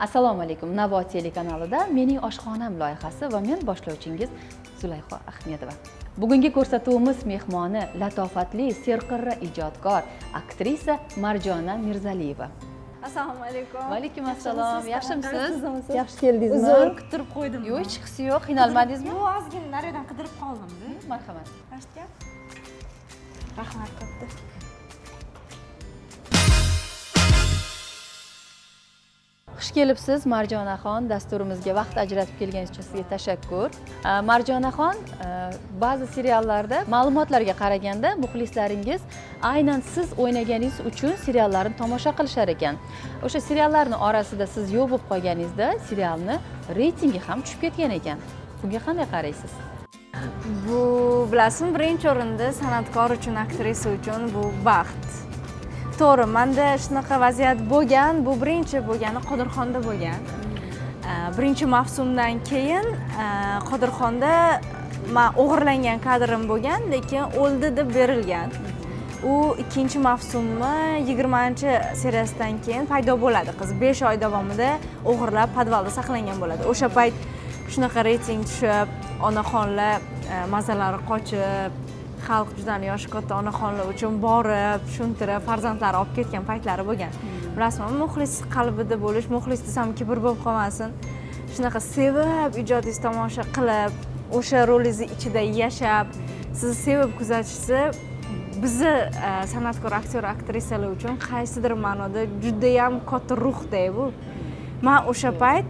Assalomu alaykum. Navo telekanalida Mening oshxonam loyihasi va men boshlovchingiz Zulayho Ahmedova. Bugungi ko'rsatuvimiz mehmoni latofatli serqirra ijodkor aktrisa Marjona Mirzaliyeva. Assalomu alaykum. Va alaykum assalom. Yaxshimisiz? Yaxshi keldingizmi? Uzr kuttirib qo'ydim. Yo'q, hech qisi yo'q. Qiynalmadingizmi? Yo'q, ozgina naridan qidirib qoldim-da. Marhamat. Rashka. Rahmat katta. Xush kelibsiz Marjonaxon. Dasturimizga vaqt ajratib kelganingiz uchun sizga tashakkur. Marjonaxon, ba'zi seriallarda ma'lumotlarga qaraganda muxlislaringiz aynan siz o'ynaganingiz uchun seriallarni tomosha qilishar ekan. O'sha seriallarning orasida siz yo'q bo'lib qolganingizda serialni reytingi ham tushib ketgan ekan. Bunga qanday qaraysiz? Bu bilasizmi, birinchi o'rinda san'atkor uchun, aktrisa uchun bu baxt. To'g'ri, menda shunaqa vaziyat bo'lgan, bu birinchi bo'lgani Qodirxonda bo'lgan. Birinchi mavsumdan keyin Qodirxonda men o'g'irlangan kadrim bo'lgan, lekin o'ldi deb berilgan. U ikkinchi mavsumni 20-seriyasidan keyin paydo bo'ladi. Qiz 5 oy davomida o'g'irlab podvalda saqlangan bo'ladi. O'sha payt shunaqa reyting tushib, onaxonlar mazalari qochib, xalq juda yoshi katta onaxonlar uchun borib, tushuntirib, farzandlari olib ketgan paytlari bo'lgan. Bilasizmi, muxlis qalbida bo'lish, muxlis desam kibr bo'lib qolmasin. Shunaqa sevib ijodingiz tomosha qilib, o'sha rolingizni ichida yashab, sizni sevib kuzatishsa, bizni san'atkor, aktyor, aktrisalar uchun qaysidir ma'noda juda ham katta ruhday bu. Men o'sha payt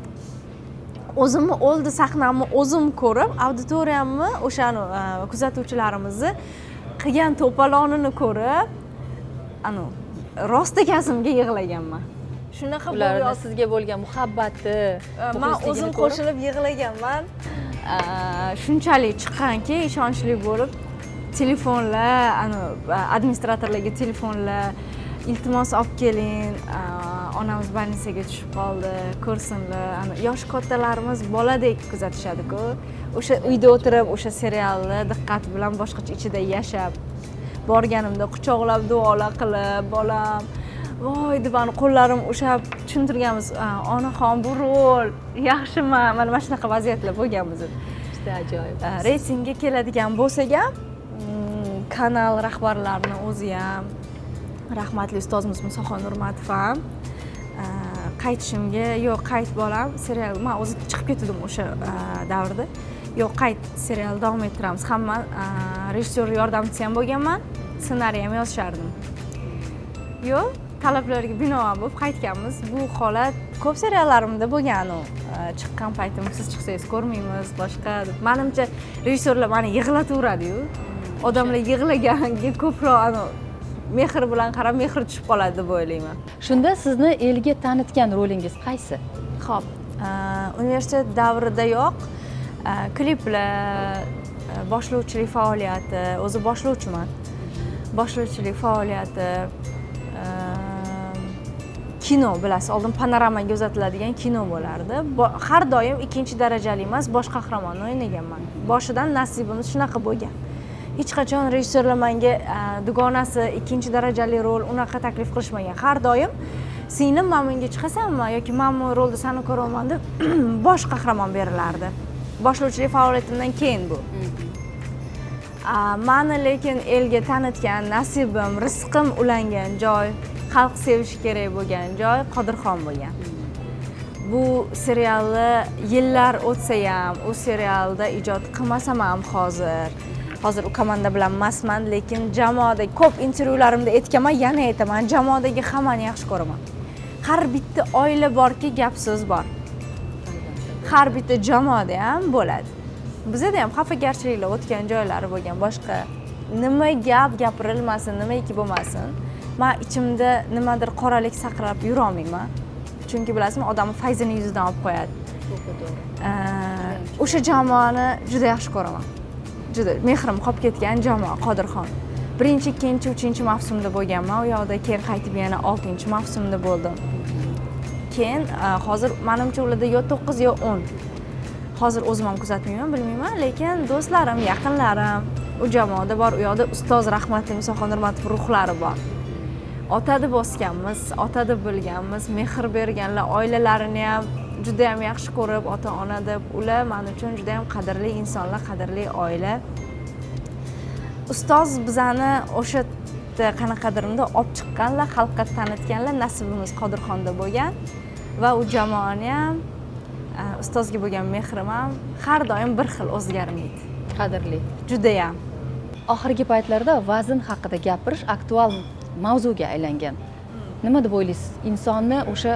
o'zimni o'ldi sahnamni o'zim ko'rib, auditoriyamni, o'shani kuzatuvchilarimizni qilgan to'polonini ko'rib, rost ekasimga yig'laganman. Shunaqa ularning sizga bo'lgan muhabbati, men o'zim qo'shilib yig'laganman. Shunchalik chiqqanki, ishonchli bo'lib, telefonlar, administratorlarga telefonlar, iltimos olib keling, onamiz больницаga tushib qoldi, ko'rsinlar. Yosh kattalarimiz boladek kuzatishadi-ku. O'sha uyda o'tirib, o'sha serialni diqqat bilan boshqacha ichida yashab, borganimda quchoqlab duolar qilib, bolam, voy deb qo'llarim ushab tushuntirganmiz. Onaxon, bu rol yaxshimi? Mana shunaqa vaziyatlar bo'lgan bizda. Juda ajoyib. Reytingga keladigan bo'lsak ham, kanal rahbarlarining o'zi ham, rahmatli ustozimiz Musoxon Nurmatov ham qaytishimga, yo'q qayt bolam, serial, men o'zi chiqib ketdim o'sha davrda. Yo'q qayt, serial davom ettiramiz. Hamma rejissyor yordamchisi ham bo'lganman, ssenariy ham yozishardim. Yo'q, talablarga binoan bo'lib qaytganmiz. Bu holat ko'p seriallarimda bo'lgan u. Chiqqan paytim siz chiqsangiz ko'rmaymiz, boshqa deb. Menimcha rejissyorlar meni yig'lataveradi-yu. Odamlar yig'laganga ko'proq mehr bilan qarab, mehr tushib qoladi deb o'ylayman. Shunda sizni elga tanitgan rolingiz qaysi? Xo'p, universitet davridayoq kliplar, boshlovchilik faoliyati, o'zi boshlovchiman. Boshlovchilik faoliyati, kino bilasiz, oldin panoramaga uzatiladigan kino bo'lardi. Har doim ikkinchi darajali emas, bosh qahramonni o'ynaganman. Boshidan nasibimiz shunaqa bo'lgan. Hech qachon rejissyorlar menga dugonasi ikkinchi darajali rol unaqa taklif qilishmagan. Har doim singlim men bunga chiqasanmi yoki men bu rolda seni ko'raman deb bosh qahramon berilardi. Boshlovchilik faoliyatimdan keyin bu. Meni lekin elga tanitgan nasibim, rizqim ulangan joy, xalq sevishi kerak bo'lgan joy Qodirxon bo'lgan. Bu serialni yillar o'tsa ham, u serialda ijod qilmasam ham hozir u komanda bilan emasman, lekin jamoada ko'p intervyularimda aytganman, yana aytaman, jamoadagi hammani yaxshi ko'raman. Har bitta oila borki, gap so'z bor. Har bitta jamoada ham bo'ladi. Bizda ham xafagarchiliklar o'tgan joylari bo'lgan, boshqa nima gap gapirilmasin, nimaiki bo'lmasin, men ichimda nimadir qoralik saqlab yura olmayman. Chunki bilasizmi, odam fayzini yuzidan olib qo'yadi. O'sha jamoani juda yaxshi ko'raman. Juda mehrim qolib ketgan jamoa Qodirxon. Birinchi, ikkinchi, uchinchi mavsumda bo'lganman. U yoqda keyin qaytib yana 6-mavsumda bo'ldim. Keyin hozir menimcha ularda yo 9 yo 10. Hozir o'zim ham kuzatmayman, bilmayman, lekin do'stlarim, yaqinlarim u jamoada bor. U yoqda ustoz rahmatli Musoxon Nurmatov ruhlari bor. otada bosganmiz, otada bo'lganmiz, mehr berganlar, oilalarini ham juda ham yaxshi ko'rib, ota-ona deb, ular men uchun juda ham qadrli insonlar, qadrli oila. Ustoz bizani o'sha qanaqadirda olib chiqqanlar, xalqqa tanitganlar, nasibimiz Qodirxonda bo'lgan va u jamoani ham ustozga bo'lgan mehrim ham har doim bir xil o'zgarmaydi. Qadrli. Juda ham. Oxirgi paytlarda vazn haqida gapirish aktual mavzuga aylangan. Nima deb o'ylaysiz? Insonni o'sha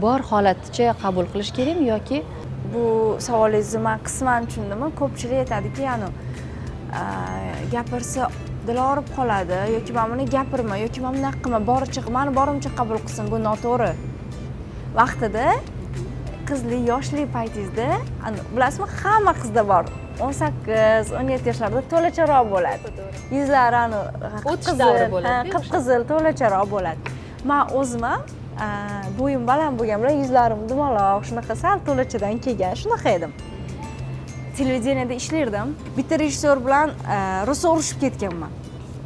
bor holaticha qabul qilish kerakmi yoki Bu savolingizni men qisman tushundimmi? Ko'pchilik aytadiki, gapirsa dil og'rib qoladi yoki men buni gapirma yoki men bunaqa qilma, boricha meni borimcha qabul qilsin, bu noto'g'ri. Vaqtida qizli, yoshli paytingizda, bilasizmi, hamma qizda bor. 18-17 yoshlarda to'lacharoq bo'ladi. Yuzlari o'tish davri bo'ladi. Qip-qizil to'lacharoq bo'ladi. Men o'zim ham bo'yim baland bo'lgan bilan yuzlarim dumaloq, shunaqa sal to'lachadan kelgan, shunaqa edim. Televideniyada ishlardim. Bitta rejissyor bilan rosa urushib ketganman.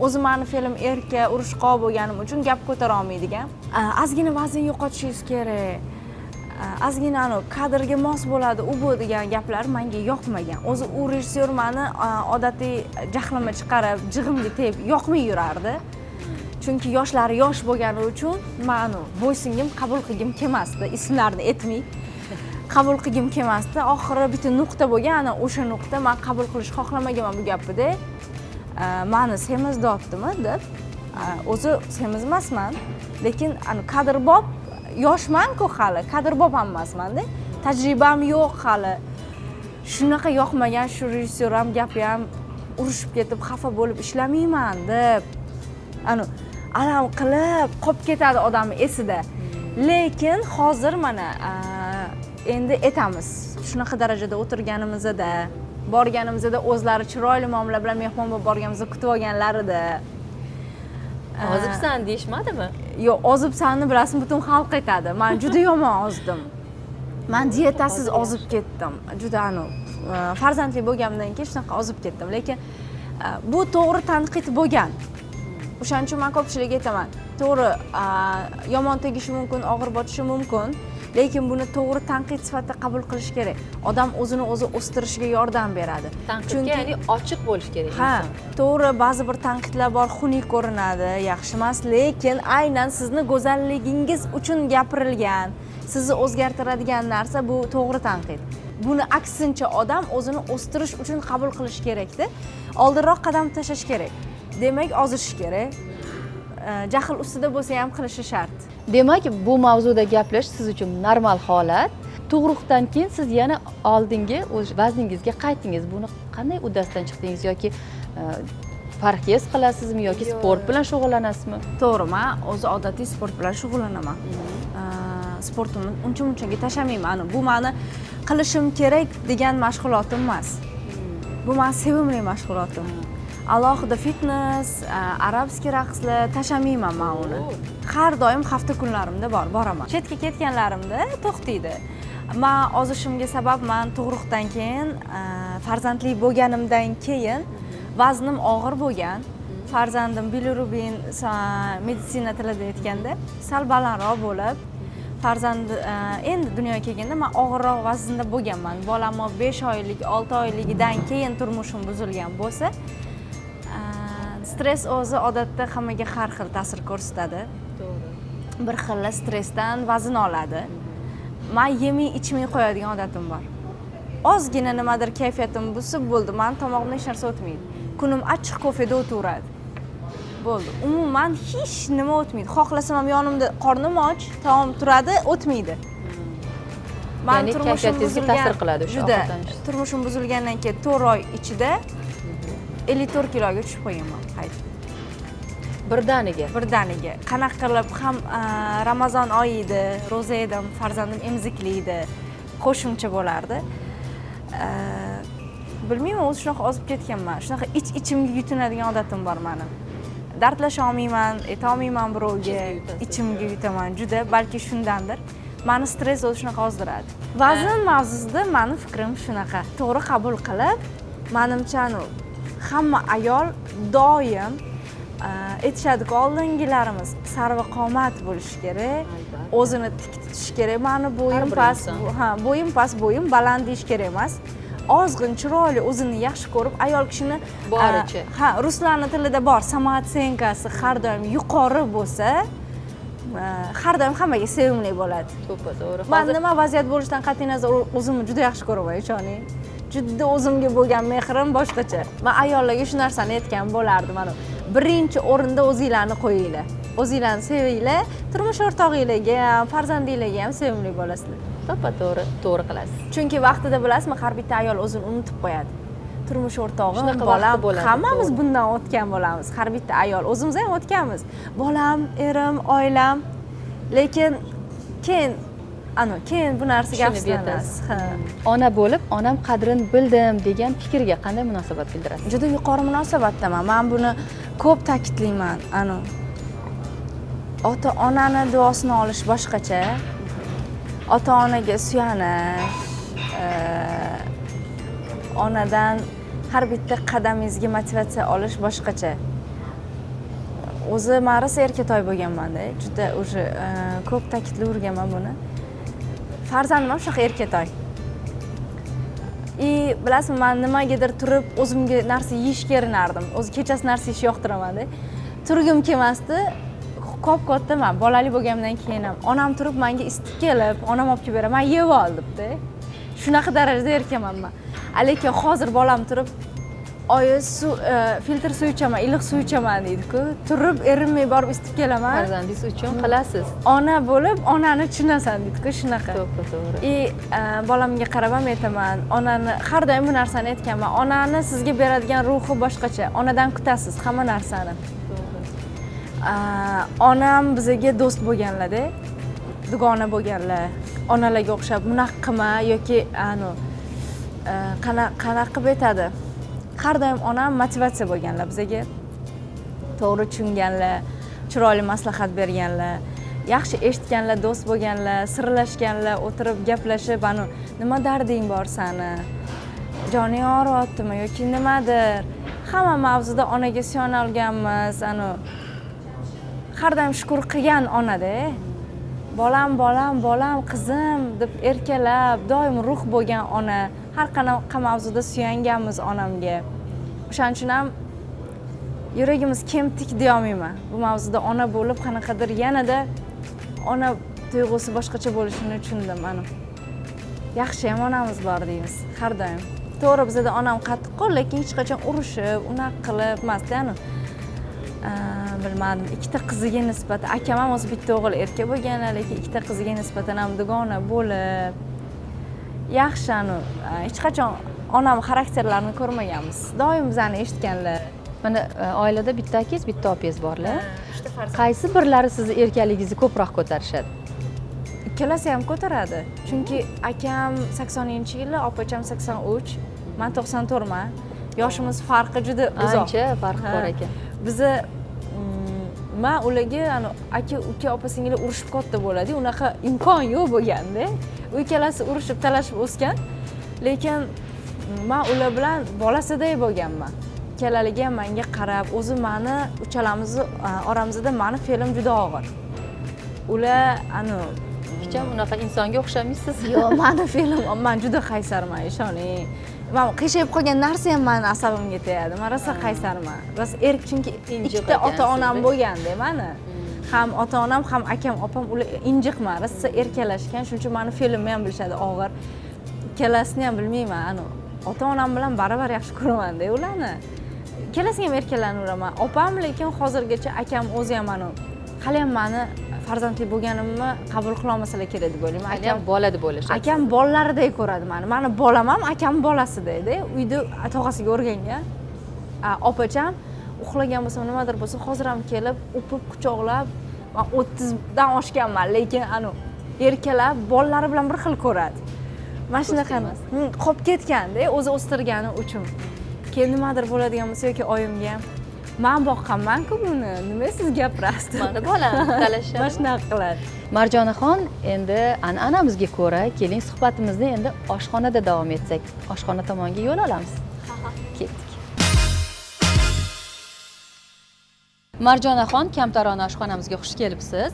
O'zim meni film erka, urushqoq bo'lganim uchun gap ko'tara olmaydigan. Ozgina vazn yo'qotishingiz kerak. Ozgina kadrga mos bo'ladi, u bu degan gaplar menga yoqmagan. O'zi u rejissyor meni odatiy jahlimni chiqarib, jig'imga tegib yoqmay yurardi. Chunki yoshlari yosh bo'lgani uchun men bo'ysingim qabul qilgim kelmasdi, ismlarini aytmay. Qabul qilgim kelmasdi. Oxiri bitta nuqta bo'lgan, o'sha nuqta men qabul qilish xohlamaganman bu gapida. Meni semiz dotdimi deb. O'zi semiz emasman, lekin kadrbob yoshman-ku hali, kadrbob ham emasman-da. Tajribam yo'q hali. Shunaqa yoqmagan shu rejissyor ham gapi ham urushib ketib, xafa bo'lib ishlamayman deb. Alam qilib qolib ketadi odam esida. Lekin hozir mana endi aytamiz. Shunaqa darajada o'tirganimizda, borganimizda o'zlari chiroyli muomala bilan mehmon bo'lib borganimizda kutib olganlarida. ozibsan deyishmadimi? Yo'q, ozibsanni bilasizmi, butun xalq aytadi. Men juda yomon ozdim. Men dietasiz ozib ketdim. Juda farzandli bo'lganimdan keyin shunaqa ozib ketdim. Lekin bu to'g'ri tanqid bo'lgan. O'shaning uchun men ko'pchilikga aytaman, to'g'ri, yomon tegishi mumkin, og'ir botishi mumkin, lekin buni to'g'ri tanqid sifatida qabul qilish kerak. Odam o'zini o'zi o'stirishiga yordam beradi. Tanqidga ya'ni ochiq bo'lish kerak Ha, inson. to'g'ri, ba'zi bir tanqidlar bor, xunuk ko'rinadi, yaxshi emas, lekin aynan sizni go'zalligingiz uchun gapirilgan, sizni o'zgartiradigan narsa bu to'g'ri tanqid. Buni aksincha odam o'zini o'stirish uchun qabul qilish kerakda. Oldinroq qadam tashlash kerak. Demak, ozish kerak. Jahl ustida bo'lsa ham qilishi shart. Demak, bu mavzuda gaplash siz uchun normal holat. Tug'ruqdan keyin siz yana oldingi o'z vazningizga qaytdingiz. Buni qanday uddasidan chiqdingiz yoki parhez qilasizmi yoki sport bilan shug'ullanasizmi? To'g'ri, men o'zi odatiy sport bilan shug'ullanaman. Sportimni uncha-munchaga tashlamayman. Bu meni qilishim kerak degan mashg'ulotim emas. Bu men sevimli mashg'ulotim. Alohida fitness, arabskiy raqslar tashlamayman men uni. Har doim hafta kunlarimda boraman. Chetga ketganlarimda to'xtaydi. Men ozishimga sabab men tug'ruqdan keyin, farzandli bo'lganimdan keyin vaznim og'ir bo'lgan. Farzandim bilirubin, meditsina tilida aytganda, sal balandroq bo'lib, farzand endi dunyoga kelganda men og'irroq vaznda bo'lganman. Bolam 5 oylik, 6 oyligidan keyin turmushim buzilgan bo'lsa, stress o'zi odatda hammaga har xil ta'sir ko'rsatadi. To'g'ri. Bir xil stressdan vazn oladi. Men yemay ichmay qo'yadigan odatim bor. Ozgina nimadir kayfiyatim buzib bo'ldi, men tomog'imdan hech narsa o'tmaydi. Kunim achchiq kofeda o'tiraveradi. Bo'ldi. Umuman hech nima o'tmaydi. Xohlasam ham yonimda qornim och, taom turadi, o'tmaydi. Men kayfiyatingizga ta'sir qiladi o'sha juda. ovqatlanish. Turmushim buzilgandan keyin 4 oy ichida 54 kiloga tushib qo'yganman qaytib. Birdaniga. Qanaqa qilib ham Ramazon oyi edi, roza edim, farzandim emzikli edi, qo'shimcha bo'lardi. Bilmayman, o'zi shunaqa ozib ketganman. Shunaqa ichimga yutinadigan odatim bor mening. Dardlasha olmayman, ayta olmayman birovga, ichimga yutaman juda, balki shundandir. Meni stress o'zi shunaqa ozdiradi. Vazn mavzusida mening fikrim shunaqa. To'g'ri qabul qilib, menimcha hamma ayol doim aytishadi-ku, oldingilarimiz sarvaqomat bo'lishi kerak, o'zini tik tutishi kerak. Mani bo'yim past, bo'yim past, bo'yim baland deyish kerak emas. Ozg'in, chiroyli, o'zini yaxshi ko'rib, ayol kishini boricha. Ruslarning tilida bor, samootsyenkasi har doim yuqori bo'lsa, har doim hammaga sevimli bo'ladi. To'g'ri. Men nima vaziyat bo'lishidan qat'iy nazar o'zimni juda yaxshi ko'raman, ishoning. Juda o'zimga bo'lgan mehrim boshqacha. Men ayollarga shu narsani aytgan bo'lardim. Mana birinchi o'rinda o'zingizlarni qo'yinglar. O'zingizlarni sevinglar, turmush o'rtog'ingizga ham, farzandingizga ham sevimli bo'lasizlar. To'g'ri qilasiz. Chunki vaqtida bilasizmi, har bitta ayol o'zini unutib qo'yadi. Turmush o'rtog'im, Shunaqa bolam, vaqti bo'ladi, hammamiz to'g'ri. bundan o'tgan bo'lamiz. Har bitta ayol, o'zimiz ham o'tganmiz. Bolam, erim, oilam. Lekin keyin bu narsaga Tushunib afsuslanasiz. Ona bo'lib, onam qadrini bildim degan fikrga qanday munosabat bildirasiz? Juda yuqori munosabatdaman. Men buni ko'p ta'kidlayman. Ota-onani duosini olish boshqacha. Ota-onaga suyanish, onadan har bitta qadamingizga motivatsiya olish boshqacha. O'zi men rosa erkatoy bo'lganman-da, juda o'sha ko'p ta'kidlayverganman buni. Farzandim ham shunaqa erkatoy. Bilasizmi, men nimagadir turib o'zimga narsa yeyishga erinardim. O'zi kechasi narsa yeyishni yoqtiraman-da. Turgim kelmasdi. Ko'p-ko'ttaman, bolali bo'lganimdan keyin ham onam turib menga isitib kelib, onam olib kelib beraman, men yeb oldim-da. Shunaqa darajada erkaman men. Lekin hozir bolam turib, "Oyi, filtr suv ichaman, iliq suv ichaman" deydi-ku. Turib erinmay borib isitib kelaman. Farzandingiz uchun qilasiz. Ona bo'lib, onani tushunasan deydi-ku, shunaqa. To'g'ri. Bolamga qarab ham aytaman, onani har doim bu narsani aytganman. Onani sizga beradigan ruhi boshqacha. Onadan kutasiz hamma narsani. Onam bizga do'st bo'lganlar-da. Dugona bo'lganlar. Onalarga o'xshab bunaqa qilma yoki qanaqa qilib aytadi. Har doim onam motivatsiya bo'lganlar bizga. To'g'ri tushunganlar, chiroyli maslahat berganlar, yaxshi eshitganlar, do'st bo'lganlar, sirlashganlar, o'tirib gaplashib, nima darding bor sani? Joning og'riyaptimi yoki nimadir? Hamma mavzuda onaga suyana olganmiz, har doim shukr qilgan ona-da. Bolam, qizim deb erkalab, doim ruh bo'lgan ona. Har qanaqa mavzuda suyanganmiz onamga. O'shaning uchun ham yuragimiz kemtik deya olmayman. Bu mavzuda ona bo'lib, qanaqadir yanada ona tuyg'usi boshqacha bo'lishini tushundim. Yaxshi ham onamiz bor deymiz har doim. To'g'ri, bizda onam qattiqqo'l, lekin hech qachon urushib, unaqa qilib emas-da. Bilmadim, ikkita qiziga nisbatan, akam ham o'zi bitta o'g'il erkak bo'lganlar, lekin ikkita qiziga nisbatan ham dugona bo'lib, yaxshi hech qachon onam xarakterlarini ko'rmaganmiz. Doim bizani eshitganlar. Mana oilada bitta akangiz, bitta opingiz borlar. Qaysi birlari sizni erkaligingizni ko'proq ko'tarishadi? Ikkalasi ham ko'taradi. Chunki akam 80-yili, opacham 83, men 94man. Yoshimiz farqi juda uzoq. Ancha farq bor ekan. Biza men ularga aka, uka, opa singillar urushib katta bo'ladi. Unaqa imkon yo'q bo'lganda. U ikkalasi urushib, talashib o'sgan. Lekin men ular bilan bolasiday bo'lganman. Ikkalaliga ham menga qarab, o'zi meni uchalamiz oramizda meni fe'lim juda og'ir. Ular hech ham unaqa insonga o'xshamaysiz. Yo'q, meni fe'lim, men juda qaysarman, ishoning. Men qiyshayib qolgan narsa ham meni asabimga tegadi. Men rosa qaysarman. Rosa chunki ikkita ota-onam bo'lganda meni. Ham ota-onam, ham akam, opam ular injiqman, rosa erkalashgan. Shuning uchun meni fe'limni ham bilishadi, og'ir. Ikkalasini ham bilmayman. Ota-onam bilan baravar yaxshi ko'raman-da ularni. Ikkalasiga ham erkalanaveraman. Opam lekin hozirgacha akam o'zi ham hali ham meni farzandli bo'lganimni qabul qila olmasalar kerak deb o'ylayman. Akam bola deb o'ylashadi. Akam bolalaridek ko'radi meni. Meni bolam ham akam bolasidek-da. Uyda tog'asiga o'rgangan. Opacham uxlagan bo'lsa, nimadir bo'lsa, hozir ham kelib, o'pib, quchoqlab, men 30 dan oshganman, lekin erkalab, bolalari bilan bir xil ko'radi. Mana shunaqa qolib ketganda, o'zi o'stirgani uchun. Keyin nimadir bo'ladigan bo'lsa yoki oyimga ham men boqqanman-ku buni. Nima siz gapirasiz? Mana bolam talashadi. Mana shunaqa qiladi. Marjonaxon, endi an'anamizga ko'ra, keling suhbatimizni endi oshxonada davom etsak. Oshxona tomonga yo'l olamiz. Ketdik. Marjonaxon, Kamtarona oshxonamizga xush kelibsiz.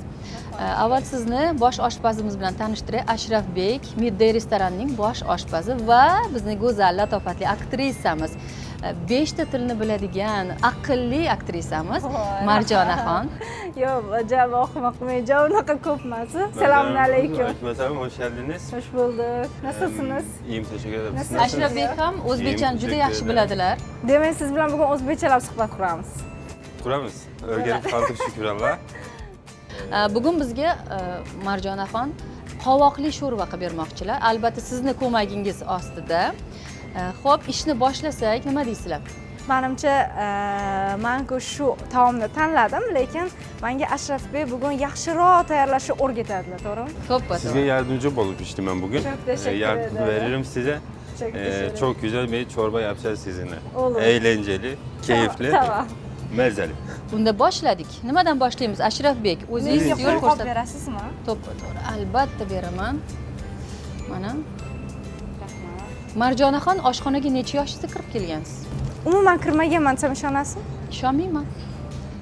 Avval sizni bosh oshpazimiz bilan tanishtiray. Ashrafbek Midday restoranining bosh oshpazi va bizning go'zal, latofatli aktrisamiz. 5 ta tilni biladigan aqlli aktrisamiz Marjonaxon. Yo'q, javob oqmoqmi, javob unaqa ko'p emas. Assalomu alaykum. Aytmasam, hoş geldiniz. Xush bulduk. Nasılsınız? İyiyim, teşekkür ederim. Siz Ashrafbek ham o'zbekchani juda teşekkür yaxshi ederim. biladilar. Demak, siz bilan bugun o'zbekchalab suhbat quramiz. Kuramiz. Öğrenip kaldık şükür Allah. Bugun bizga Marjonaxon qovoqli sho'rva qilib bermoqchilar. Albatta sizni ko'magingiz ostida. Xo'p, ishni boshlasak, nima deysizlar? Menimcha, men-ku shu taomni tanladim, lekin menga Ashrafbek bugun yaxshiroq tayyorlashni o'rgatadilar, to'g'rimi? To'ppa Size yardımcı olup içtim ben bugün. Çok teşekkür Yardım ederim. veririm size. Çok teşekkür Çok güzel bir çorba yapacağız sizinle. Olur. Eğlenceli, keyifli, Tamam. mezeli. Unda boshladik. Nimadan boshlaymiz? Ashrafbek, o'zingiz Menga yo'l qo'yib ko'rsat. berasizmi? To'ppa to'g'ri, albatta beraman. Mana. Marjonaxon, oshxonaga necha yoshingizda kirib kelgansiz? Umuman kirmaganman desam ishonasizmi? Ishonmayman.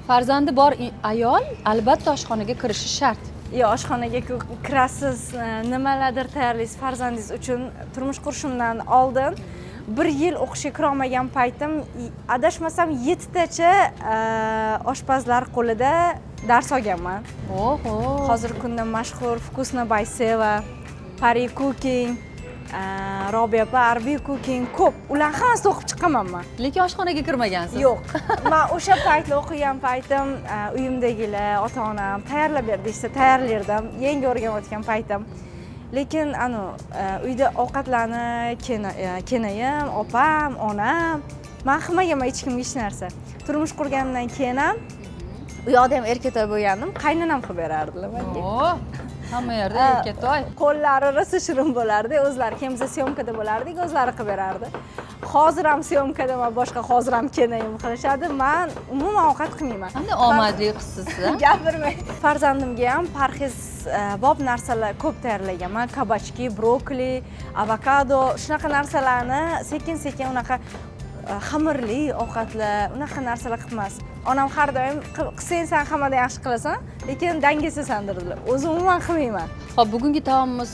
Farzandi bor ayol albatta oshxonaga kirishi shart. Yo, oshxonaga kirasiz, nimalardir tayyorlaysiz farzandingiz uchun. Turmush qurishimdan oldin 1 yil o'qishga kira olmagan paytim, adashmasam 7 tacha oshpazlar qo'lida dars olganman. Oho. Hozirgi kunda mashhur Vkusno Bayseva, Pari Cooking, Robiya Parbi Cooking ko'p. Ular hammasini o'qib chiqqanman men. Lekin oshxonaga kirmagansiz. Yo'q. Men o'sha paytda o'qigan paytim, uyimdagilar, ota-onam tayyorlab berdi, işte tayyorlardim. Yangi o'rganayotgan paytim. Lekin uyda ovqatlarni kenayim, opam, onam, men qilmaganman hech kimga hech narsa. Turmush qurganimdan keyin ham u yoqda ham erkatoy bo'lgandim, qaynonam qilib berardilar menga. Oo. Hamma yerda erkatoy. Qo'llari rosa shirin bo'lardi, o'zlari kim biza syomkada bo'lardik, o'zlari qilib berardi. Hozir ham syomkada va boshqa hozir ham kenayim qilishadi. Men umuman ovqat qilmayman. Qanday omadli qizsiz. Gapirmang. Farzandimga ham parhez bob narsalar ko'p tayyorlaganman. Kabachki, brokoli, avokado, shunaqa narsalarni sekin-sekin unaqa xamirli ovqatlar, unaqa narsalar qilmas. Onam har doim qilsang sen hammadan yaxshi qilasan, lekin dangasasan dedilar. O'zim umuman qilmayman. Xo'p, bugungi taomimiz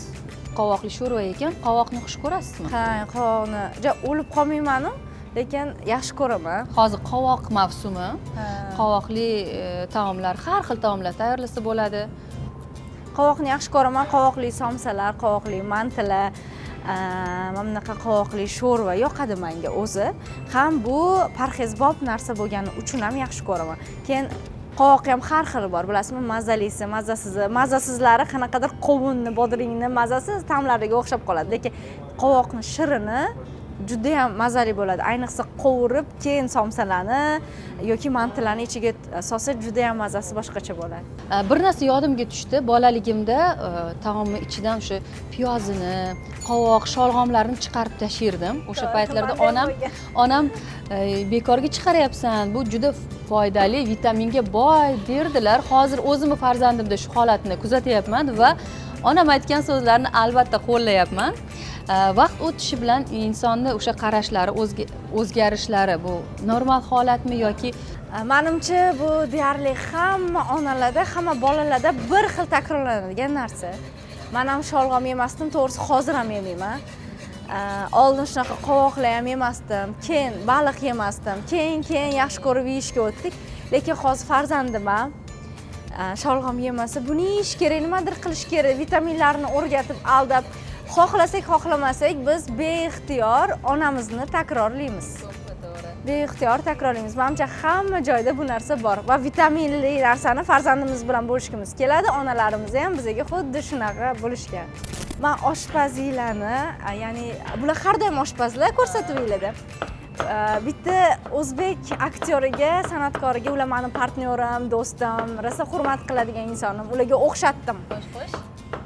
qovoqli sho'rva ekan. Qovoqni xush ko'rasizmi? Ha, qovoqni o'lib qolmayman-ku, lekin yaxshi ko'raman. Hozir qovoq mavsumi. Qovoqli taomlar, har xil taomlar tayyorlasa bo'ladi. Qovoqni yaxshi ko'raman, qovoqli somsalar, qovoqli mantilar, mana bunaqa qovoqli sho'rva yoqadi menga o'zi. Ham bu parhezbob narsa bo'lgani uchun ham yaxshi ko'raman. Keyin qovoq ham har xil bor, bilasizmi? Mazalisi, mazasizi, mazasizlari qanaqadir qovunni, bodringni mazasi ta'mlariga o'xshab qoladi. Lekin qovoqni shirini juda ham mazali bo'ladi. Ayniqsa qovurib, keyin somsalarni yoki mantilarni ichiga solsa juda ham mazasi boshqacha bo'ladi. Bir narsa yodimga tushdi. Bolaligimda taomni ichidan o'sha piyozini, qovoq, sholg'omlarini chiqarib tashirdim. O'sha paytlarda onam bekorga chiqaryapsan, bu juda foydali, vitaminga boy derdilar. Hozir o'zimni farzandimda shu holatni kuzatyapman va onam aytgan so'zlarni albatta qo'llayapman. Vaqt o'tishi bilan insonni o'sha qarashlari, o'zgarishlari bu normal holatmi yoki menimcha bu deyarli hamma onalarda, hamma bolalarda bir xil takrorlanadigan narsa. Men ham sholg'om yemasdim, to'g'risi hozir ham yemayman. Oldin shunaqa qovoqlar ham yemasdim, keyin baliq yemasdim, keyin yaxshi ko'rib yeyishga o'tdik. Lekin hozir farzandim ham sholg'om yemasa, buni yeyish kerak, nimadir qilish kerak, vitaminlarni o'rgatib, aldab, xohlasak, xohlamasak biz beixtiyor onamizni takrorlaymiz. Beixtiyor takrorlaymiz. Menimcha hamma joyda bu narsa bor va vitaminli narsani farzandimiz bilan bo'lishimiz keladi. Onalarimiz ham bizga xuddi shunaqa bo'lishgan. Men oshpazlarni, ya'ni bular har doim oshpazlar ko'rsatib beradi. Bitta o'zbek aktyoriga, san'atkoriga, ular mening partnyorim, do'stim, rosa hurmat qiladigan insonim. Ularga o'xshatdim.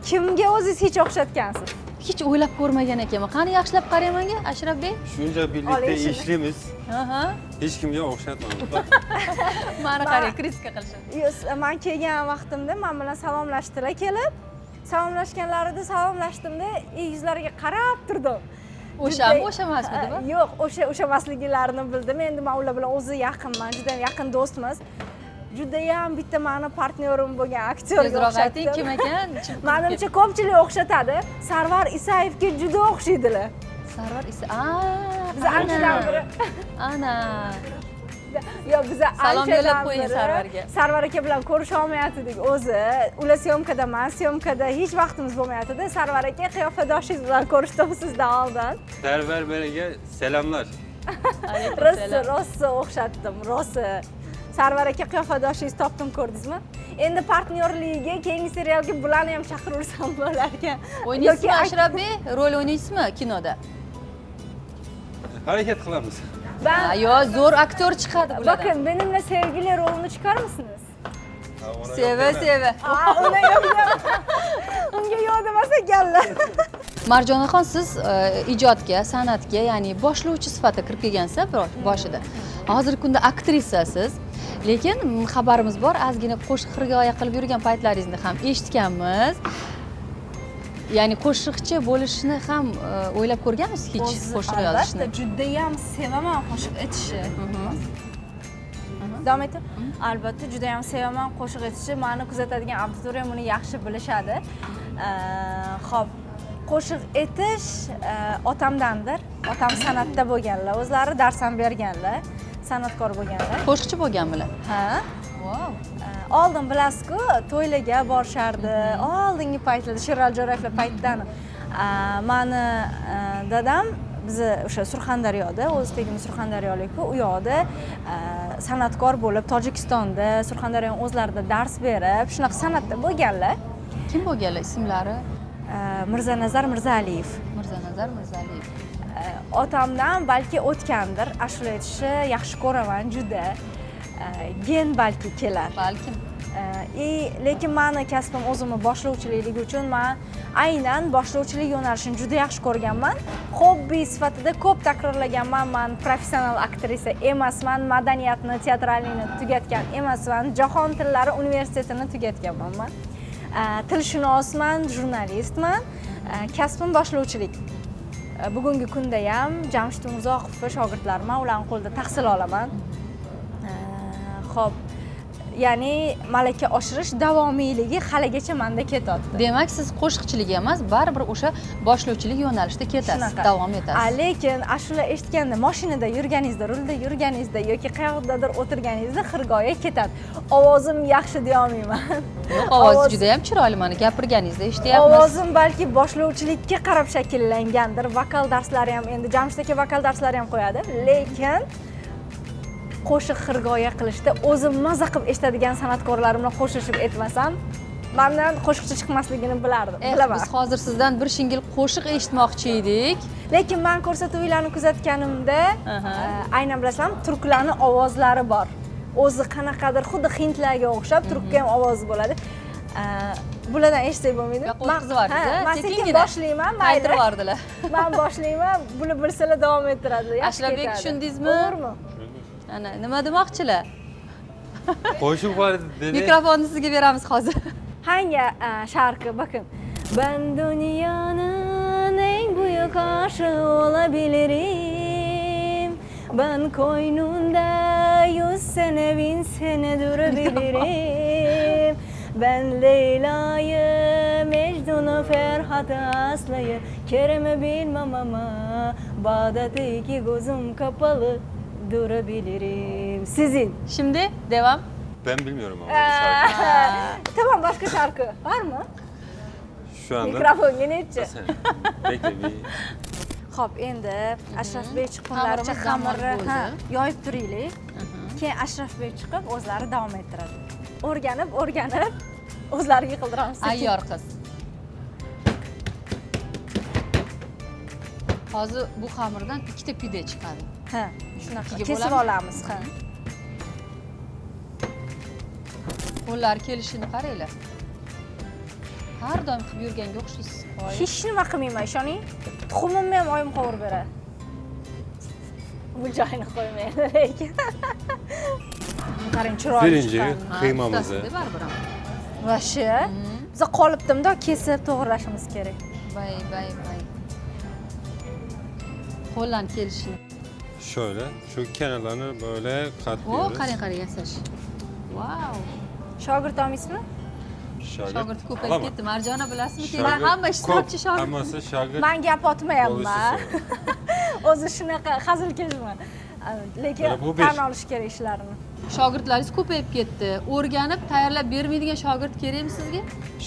Kimga o'zingiz hech o'xshatgansiz? hech o'ylab ko'rmagan ekanman. Qani yaxshilab qarang menga, Ashrafbek. Shuncha birlikte işlemiz. Aha. Hiç kimga o'xshatmadim. Meni qarang, kritika qilishadi. Men kelgan vaqtimda men bilan salomlashdilar kelib. Salomlashganlarida salomlashdimda, yuzlariga qarab turdim. O'sha emasmidi bu? Yo'q, o'sha emasligilarini bildim. Endi men ular bilan o'zi yaqinman, juda yaqin do'stmiz. judayam bitta mani partnyorim bo'lgan aktyorga Tezroq ayting, o'xshatdim. kim ekan? Menimcha ko'pchilik o'xshatadi. Sarvar Isayevga juda o'xshaydilar. Sarvar Isa. Biz anchadan beri Ana. yo biz Salom yo'llab anchadan qo'ying beri Sarvarga. Sarvar aka bilan ko'risha olmayotgandik o'zi. Ular syomkada emas, syomkada hech vaqtimiz bo'lmayotdi. Sarvar aka qiyofadoshingiz bilan ko'rishdim sizdan oldin. Server Beren'e selamlar. Rosa o'xshatdim, rosa. Sarvar aka qiyofadoshingizni topdim, ko'rdingizmi? Endi partnyorligiga keyingi serialga bularni ham chaqiraversam bo'lar ekan. O'ynaysizmi Ashrafbek? Rol o'ynaysizmi kinoda? Hareket qilamiz. Ben Yo, zo'r aktyor chiqadi bulardan. bakın benimle sevgili rolunu çıkar mısınız? Seva. Ona yok yok. Unga yo'q demasa galla. Marjonaxon, siz ijodga, san'atga, ya'ni boshlovchi sifatida kirib kelgansiz boshida. Hozirgi kunda aktrisasiz. Lekin xabarimiz bor, ozgina qo'shiq xirgoya qilib yurgan paytlaringizni ham eshitganmiz. Ya'ni qo'shiqchi bo'lishni ham o'ylab ko'rganmisiz hech qo'shiq yozishni? Albatta, judayam sevaman qo'shiq aytishni. Davom eting. Albatta, judayam sevaman qo'shiq aytishni. Meni kuzatadigan auditoriya buni yaxshi bilishadi. Xo'p, qo'shiq aytish otamdandir. Otam san'atda bo'lganlar, o'zlari dars ham berganlar, san'atkor bo'lganlar. Qo'shiqchi bo'lganmilar? Ha. Wow. Oldin bilasizku, to'ylarga borishardi. Oldingi paytlarda Sherali Jo'rayevlar paytidan meni dadam bizni o'sha Surxondaryoda, o'z tegimi Surxondaryolik-ku, u yoqda san'atkor bo'lib, Tojikistonda, Surxondaryoning o'zlarida dars berib, shunaqa san'atda bo'lganlar. Kim bo'lganlar ismlari? Mirzanazar Mirzaliyev. Mirzanazar Mirzaliyev. Otamdan balki o'tgandir, ashula aytishni yaxshi ko'raman juda. Gen balki kelar. Balkim. Lekin meni kasbim o'zimni boshlovchiligi uchun men aynan boshlovchilik yo'nalishini juda yaxshi ko'rganman. Hobbi sifatida ko'p takrorlaganman. Men professional aktrisa emasman, madaniyatni, teatrallikni tugatgan emasman, jahon tillari universitetini tugatganman men. Tilshunosman, jurnalistman. Kasbim boshlovchilik. Bugungi kunda ham Jamshid Umurzoqov shogirdlarim, ularning qo'lida tahsil olaman. Xo'p, ya'ni malaka oshirish davomiyligi haligacha menda ketyapti. Demak, siz qo'shiqchilik emas, baribir o'sha boshlovchilik yo'nalishida ketasiz, davom etasiz. Lekin ashula eshitganda, mashinada yurganingizda, rulda yurganingizda yoki qayerdadir o'tirganingizda xirgoya ketadi. Ovozim yaxshi deya olmayman. Yo'q, ovoz juda ham chiroyli, mana gapirganingizda eshityapmiz. Ovozim balki boshlovchilikka qarab shakllangandir. Vokal darslari ham, endi Jamshid aka vokal darslari ham qo'yadi, lekin qo'shiq xirgoya qilishda o'zim maza qilib eshitadigan san'atkorlarim bilan qo'shishib aytmasam, mendan qo'shiqchi chiqmasligini bilardim. Bilaman. Biz hozir sizdan bir shingil qo'shiq eshitmoqchi edik. Lekin men ko'rsatuvlarni kuzatganimda, aynan bilasizlarmi, turklarning ovozlari bor. O'zi qanaqadir xuddi hindlarga o'xshab turkka ham ovozi bo'ladi. Bulardan eshitsak bo'lmaydi. Qo'shiqni bordingiz, men sekin boshlayman, mayli. Qaytirib bordilar. Men boshlayman, buni bilsalar davom ettiradi. Ashrafbek, tushundingizmi? To'g'rimi? Ana, nima demoqchilar? Qo'shiq bor dedi. Mikrofonni sizga beramiz hozir. Hangi şarkı? Bakın. Ben dünyanın en büyük aşığı olabilirim. Ben koynunda 100 sene 1000 sene durabilirim. Ben Leyla'yı, Mecnun'u, Ferhat'ı, Aslı'yı, Kerem'i bilmem ama Bağdat'taki gözüm kapalı durabilirim. Sizin. Şimdi devam. Ben bilmiyorum ama bu şarkıyı. Tamam, başka şarkı var mı? Şu anda. Mikrofon genetçi. Bekle bir. Hop, endi Ashrafbek chiqqanlarimiz xamirni yoyib turaylik. Keyin Ashrafbek chiqib o'zlari davom ettiradi. O'rganib, o'zlari yiqildiramiz. Ayyor qiz. Hozir bu xamirdan ikkita pide chiqadi. Ha, shunaqa Ikkiga kesib bo'lamiz. olamiz. Ha. Qo'llar kelishini qaranglar. Har doim qilib yurganga o'xshaysiz. Hech nima qilmayman, ishoning. Tuxumimni ham oyim qovurib beradi. Bu joyini qo'ymaydi lekin. Qarang, chiroyli Birinci chiqqan. kıymamızı. Baribir ham. Vashi. Biz qolibdimda kesib to'g'rilashimiz kerak. Bay. Qo'llarni kelishini. Şöyle şu kenarlarını böyle O, katlıyoruz. qarang yasash. Vau. Shogird olmaysizmi? Shogird ko'payib Olaman. ketdi. Marjona bilasizmi? Shogird Hamma ishtirokchi ko'p, shogird. Hammasi shogird Men gap otmayapman. bo'lishi O'zi shunaqa hazilkashman. Lekin Mana bu besh. tan olish kerak ishlarini. Shogirdlaringiz ko'payib ketdi. O'rganib tayyorlab bermaydigan shogird kerakmi sizga?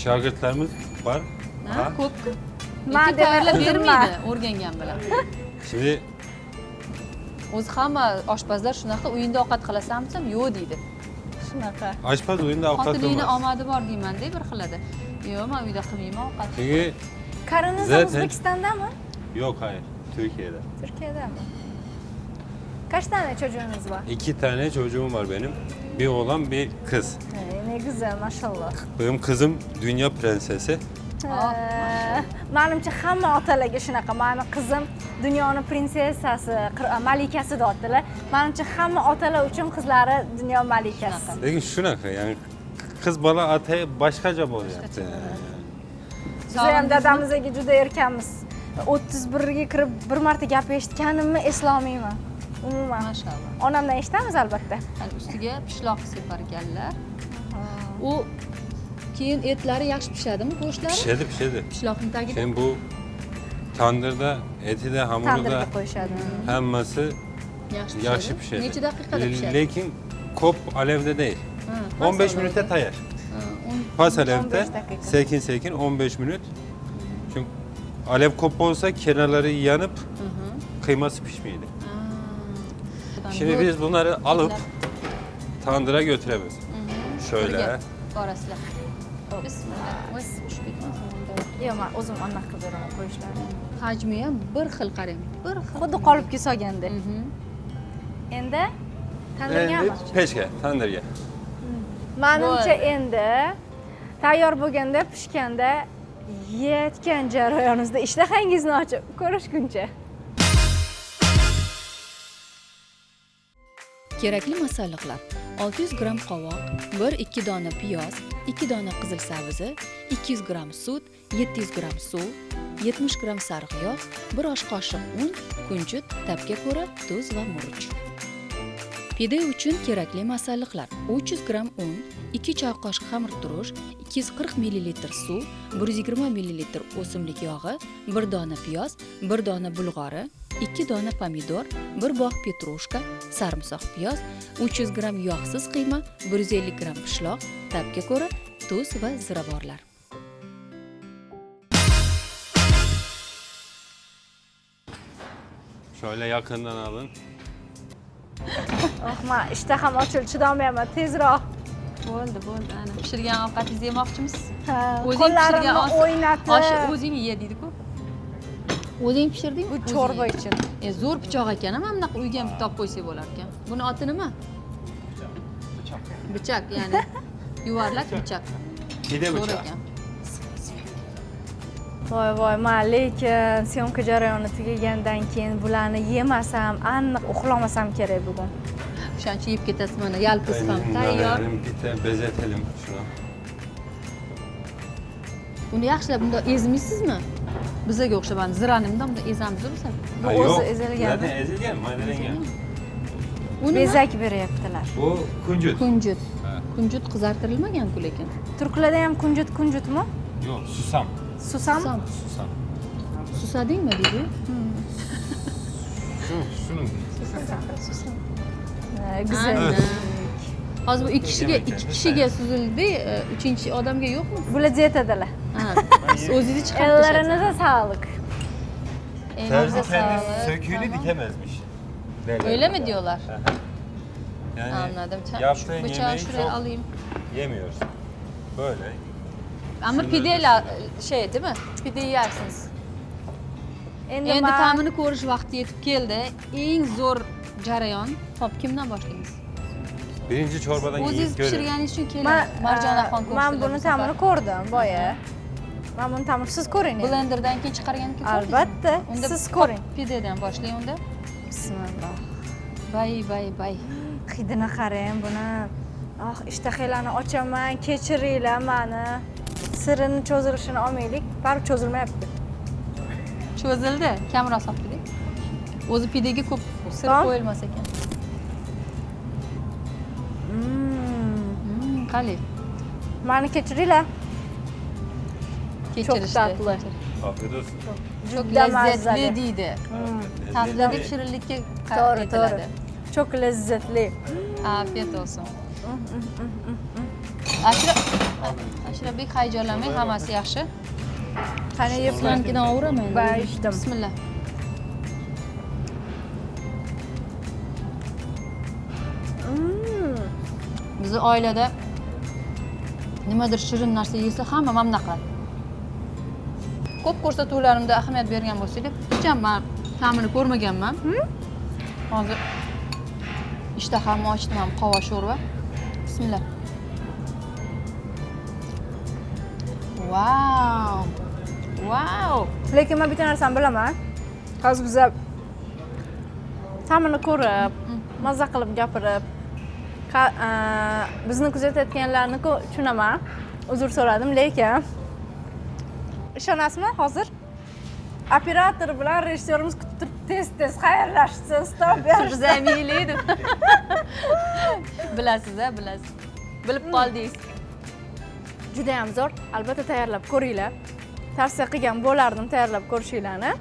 shogirdlarimiz bor. Ha, ko'p-ku. Men Lekin tayyorlab demak bermaydi o'rgangan bilan. Şimdi O'zi hamma oshpazlar shunaqa, uyingda ovqat qilasanmi desam, yo'q deydi. Shunaqa. aşpaz oyunda avukat Xotiningni olmaz. omadi bor deyman-da bir xilada. Yo'q, men uyda qilmayman ovqat. Çünkü Qariniz Zaten- O'zbekistondami? yok hayır. Türkiye'de. Turkiyadami? Kaç tane çocuğunuz var? 2 tane çocuğum var benim. Bir oğlan bir kız. Ne güzel maşallah. Benim kızım dünya prensesi. Menimcha hamma otalarga shunaqa. Meni qizim dunyoning prinsessasi, malikasi deyaptilar. Menimcha hamma otalar uchun qizlari dunyo malikasi. Lekin shunaqa yani kız bola ataya boshqacha bo'lyapti. Biz ham dadamizga juda erkanmiz. 31 ga kirib bir marta gap eshitganimni eslolmayman. Umuman. Mashallah. Onamdan eshitamiz albatta. Hali ustiga pishloq separ ekanlar. U keyin etlari yaxshi pishadimi, go'shtlari? Pişedi. Pishloqning tagida. Şimdi bu tandırda, eti de hamuru da Tandirga qo'yishadi. hammasi Yaxshi yaxshi pishadi. Necha daqiqada pishadi? Lekin ko'p alevde değil. Ha, 15 pas minütte alevde. tayar. Ha, on- Pas 15 alevde dakika. sekin sekin 15 minut. Çünkü alev kop olsa kenarları yanıp kıyması pişmeydi. Ha. Şimdi biz bunları alıp tandıra götüremez. Şöyle. Orasida. Bismillah. Voy, tushib ketmasin. Yo'q, men o'zim anaqa qilib beraman qo'yishlarini. Hajmi ham bir xil qarang. Bir xil. Xuddi qolipga solganda. Endi tandirgami? Endi peşke, tandırga. Menimcha Bo'ldi. endi tayyor bo'lganda, pishganda yeyotgan jarayoningizda ishtahangizni ochib ko'rishguncha. Kerakli masalliqlar: 600 gram qovoq, 1-2 dona piyoz, 2 dona qizil sabzi, 200 gram sut, 700 gram suv, 70 gram sariq yog', 1 osh qoshiq un, kunjut, tabga ko'ra tuz va murch. Pide uchun kerakli masalliqlar: 300 gram un, 2 choy qoshiq xamirturush, 240 ml suv, 120 ml o'simlik yog'i, 1 dona piyoz, 1 dona bulg'ori, 2 dona pomidor, 1 bog' petrushka, sarimsoq piyoz, 300 gram yog'siz qiyma, 150 gram pishloq, tabga ko'ra tuz va ziravorlar. Şöyle yakından alın. Oh, men ishtaham ochilib chidolmayapman, tezroq. Bo'ldi, ana pishirgan ovqatingizni yemoqchimisiz? O'zing Qo'llarimni pishirgan o'ynatib. osh o'zing ye deydi-ku. O'zing pishirding? Bu chorba uchun. Zo'r pichoq ekan, mana bunaqa uyga ham topib qo'ysak bo'lar ekan. Buni oti nima? Bichak, ya'ni yuvarlak bichak. Pide Zo'r bıçağı. ekan. Voy, men lekin syomka jarayoni tugagandan keyin bularni yemasam, aniq uxlamasam kerak bugun. O'shaning uchun yeb ketasiz mana yalpiz ham tayyor. Verelim, bezetelim şunu. Buni yaxshilab bunda ezmaysizmi? Bizaga o'xshab zirani bunda ezamiz o'zi. Bu Ha, o'zi yok. ezilgan. Zaten ezilgen, maydalangan. Bu nima? Bezak beryaptilar. Bu kuncut. Kunjut. Ha. Kunjut qizartirilmagan-ku lekin. Turklarda ham kunjutmi? Yok, susam. Susam? Susam. Susadingmi deydi? Şunun. Güzel. Ana. Hozir bu ikki kishiga suzildi, uchinchi odamga yo'qmi? Bular dietadalar. Ha, siz o'zingiz chiqarib tashlaysiz. Ellerinize sağlık. Elinize Terzi kendi sağlık. söküğünü Tamam. dikemezmiş. Derler Öyle bana. mi diyorlar? Yani Anladım. yaptığın Bıçağı yemeği şuraya çok alayım. yemiyorsun. Böyle. Ama pideyle şey değil mi? Pide yersiniz. Endi ta'mini ko'rish vaqti yetib keldi. Eng zo'r jarayon. Hop, kimdan boshlaymiz? Birinci çorbadan O'zingiz yiyip görün. pishirganingiz uchun keling. Marjonaxon ko'rsatdi. Ben bunu ta'mini ko'rdim boya. Ben bunu ta'mini siz ko'ring. endi. Blenderdan keyin chiqargandan keyin Albatta, Unda siz ko'ring. Pidedan boshlang unda. Bismillah. Bay. Hidini qarang buni. Ah, ishtahalarni ochaman, kechiringlar meni. Sirini cho'zilishini olmaylik, baribir cho'zilmayapti. Cho'zildi. Kamroq solib o'zi pidega ko'p sir Tamam. qo'yilmas ekan. Qanaqali? Mani kechiringlar. Kechirishdi. tatlı. Afiyet olsun. Çok Juda lezzetli mazali. deydi. Tatlı deb shirinlikka To'g'ri, aytiladi. Çok lezzetli. Afiyat olsun. Ashrabek hayajonlanmang, hammasi yaxshi. Qani yeb Sizlarnikidan ovuraman. Bayishdim. Bismillah. Bizni oilada nimadir shirin narsa yesa hamma mamnun qiladi. Ko'p ko'rsatuvlarimda ahamiyat bergan bo'lsanglar, hech ham men ta'mini ko'rmaganman. Hozir ishtahamni ochdim ham qova sho'rva. Bismillah. Wow! Wow! Lekin men bitta narsani bilaman. Hozir biza ta'mini ko'rib, mazza qilib gapirib, bizni kuzatayotganlarni tushunaman. Uzr so'radim, lekin ishonasizmi, hozir operator bilan rejissyorimiz kutib turib tez xayrlashdi, stop berishdi. Siz ham yeylaydi. Bilasiz-a, bilasiz. Bilib qoldingiz. Juda ham zo'r. Albatta tayyorlab ko'ringlar. Tavsiya qilgan bo'lardim tayyorlab ko'rishinglarni.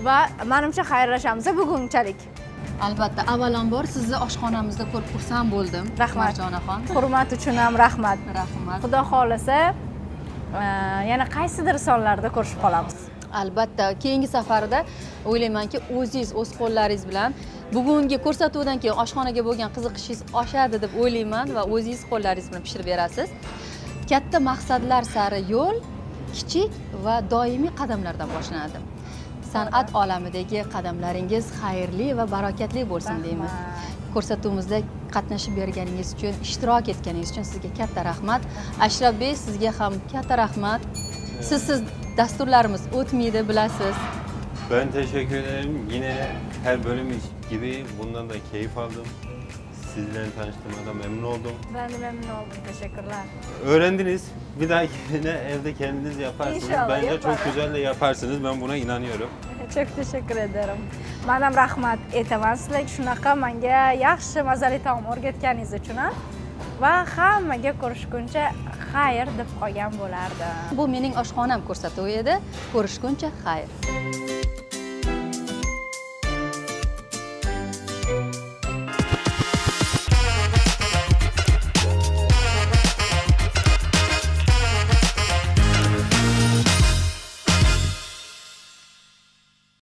Va menimcha xayrlashamiz bugunchalik. Albatta, avvalambor sizni oshxonamizda ko'rib xursand bo'ldim. Rahmat. Marjonaxon. Hurmat uchun ham rahmat. Rahmat. Xudo xolasa, yana qaysidir sonlarda ko'rishib qolamiz. Albatta, keyingi safarda o'ylaymanki, o'zingiz o'z qo'llaringiz bilan bugungi ko'rsatuvdan keyin oshxonaga bo'lgan qiziqishingiz oshadi deb o'ylayman va o'zingiz qo'llaringiz bilan pishirib berasiz. Katta maqsadlar sari yo'l kichik va doimiy qadamlardan boshlanadi. San'at olamidagi qadamlaringiz xayrli va barokatli bo'lsin deymiz. Ko'rsatuvimizda qatnashib berganingiz uchun, ishtirok etganingiz uchun sizga katta rahmat. Ashrabek, sizga ham katta rahmat. Sizsiz dasturlarimiz o'tmaydi, bilasiz. Ben teşekkür ederim. Yine her bölüm gibi bundan da keyif aldım. Sizlerle tanıştığıma da memnun oldum. Ben de memnun oldum. Teşekkürler. Öğrendiniz. Bir dahakine evde kendiniz yaparsınız. İnşallah Bence çok yaparım. güzel de yaparsınız. Ben buna inanıyorum. Çok teşekkür ederim. Men ham rahmat aytaman sizlarga shunaqa menga yaxshi mazali taom o'rgatganingiz uchun va hammaga ko'rishguncha xayr deb qolgan bo'lardim. Bu mening oshxonam ko'rsatuvi edi. Ko'rishguncha xayr.